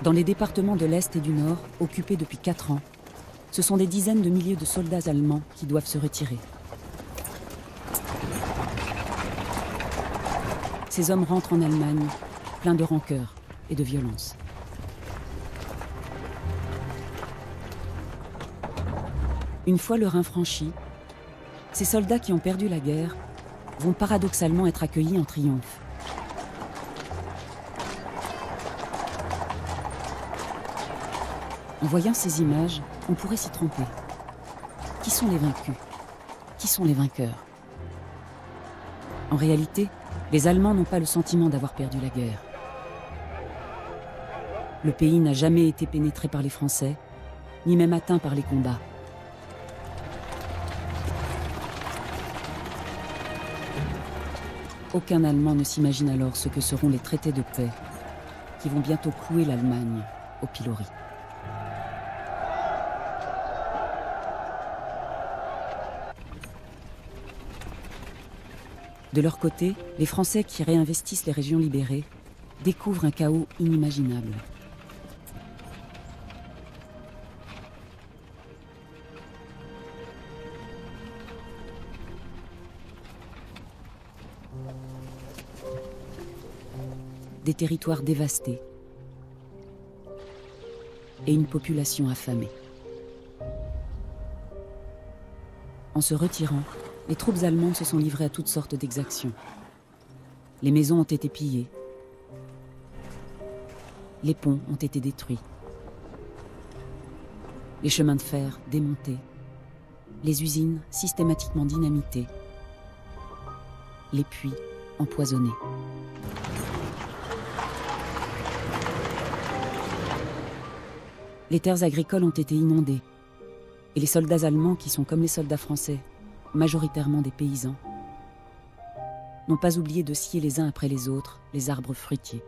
Dans les départements de l'Est et du Nord, occupés depuis 4 ans, ce sont des dizaines de milliers de soldats allemands qui doivent se retirer. Ces hommes rentrent en Allemagne, pleins de rancœur et de violence. Une fois le Rhin franchi, ces soldats qui ont perdu la guerre vont paradoxalement être accueillis en triomphe. En voyant ces images, on pourrait s'y tromper. Qui sont les vaincus? Qui sont les vainqueurs? En réalité, les Allemands n'ont pas le sentiment d'avoir perdu la guerre. Le pays n'a jamais été pénétré par les Français, ni même atteint par les combats. Aucun Allemand ne s'imagine alors ce que seront les traités de paix qui vont bientôt clouer l'Allemagne au pilori. De leur côté, les Français qui réinvestissent les régions libérées découvrent un chaos inimaginable. Des territoires dévastés et une population affamée. En se retirant, les troupes allemandes se sont livrées à toutes sortes d'exactions. Les maisons ont été pillées, les ponts ont été détruits, les chemins de fer démontés, les usines systématiquement dynamitées, les puits empoisonnés. Les terres agricoles ont été inondées et les soldats allemands, qui sont comme les soldats français, majoritairement des paysans, n'ont pas oublié de scier les uns après les autres les arbres fruitiers.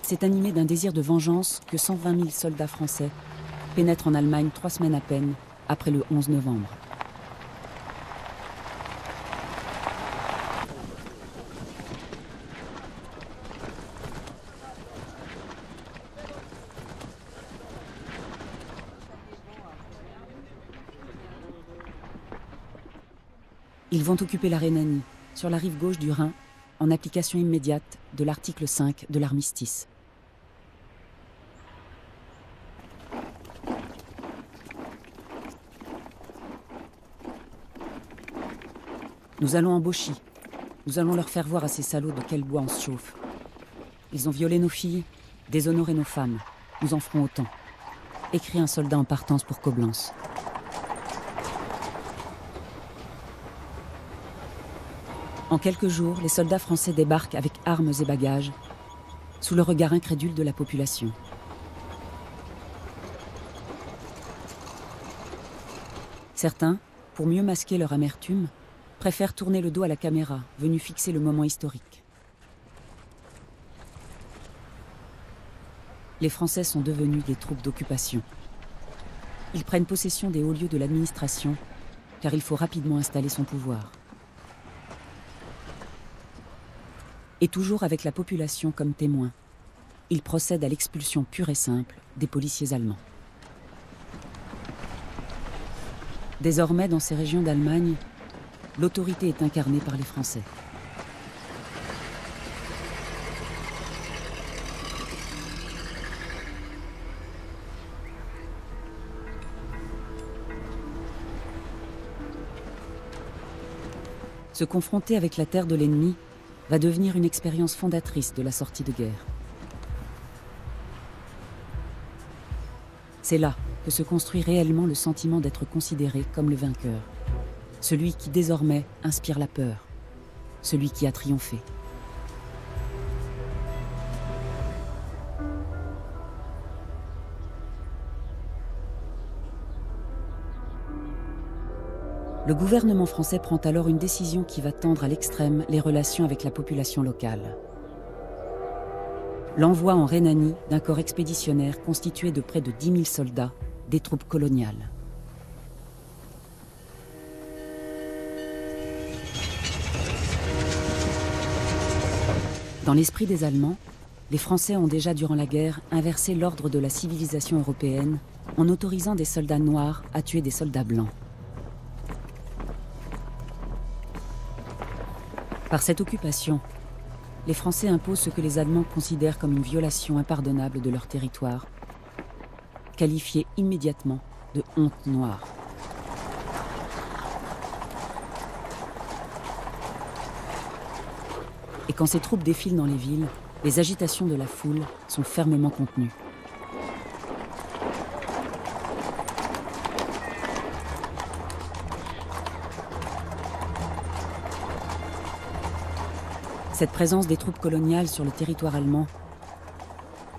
C'est animé d'un désir de vengeance que 120 000 soldats français pénètrent en Allemagne 3 semaines à peine après le 11 novembre. Ils vont occuper la Rhénanie, sur la rive gauche du Rhin, en application immédiate de l'article 5 de l'armistice. Nous allons en Bochie. Nous allons leur faire voir à ces salauds de quel bois on se chauffe. Ils ont violé nos filles, déshonoré nos femmes. Nous en ferons autant. Écrit un soldat en partance pour Coblence. En quelques jours, les soldats français débarquent avec armes et bagages, sous le regard incrédule de la population. Certains, pour mieux masquer leur amertume, préfèrent tourner le dos à la caméra, venue fixer le moment historique. Les Français sont devenus des troupes d'occupation. Ils prennent possession des hauts lieux de l'administration, car il faut rapidement installer son pouvoir. Et toujours avec la population comme témoin, ils procèdent à l'expulsion pure et simple des policiers allemands. Désormais, dans ces régions d'Allemagne, l'autorité est incarnée par les Français. Se confronter avec la terre de l'ennemi va devenir une expérience fondatrice de la sortie de guerre. C'est là que se construit réellement le sentiment d'être considéré comme le vainqueur. Celui qui désormais inspire la peur, celui qui a triomphé. Le gouvernement français prend alors une décision qui va tendre à l'extrême les relations avec la population locale. l'envoi en Rhénanie d'un corps expéditionnaire constitué de près de 10 000 soldats, des troupes coloniales. Dans l'esprit des Allemands, les Français ont déjà durant la guerre inversé l'ordre de la civilisation européenne en autorisant des soldats noirs à tuer des soldats blancs. Par cette occupation, les Français imposent ce que les Allemands considèrent comme une violation impardonnable de leur territoire, qualifiée immédiatement de honte noire. Et quand ces troupes défilent dans les villes, les agitations de la foule sont fermement contenues. Cette présence des troupes coloniales sur le territoire allemand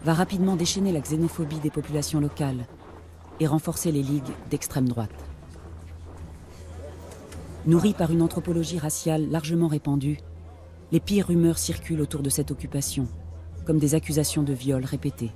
va rapidement déchaîner la xénophobie des populations locales et renforcer les ligues d'extrême droite. Nourris par une anthropologie raciale largement répandue, les pires rumeurs circulent autour de cette occupation, comme des accusations de viol répétées.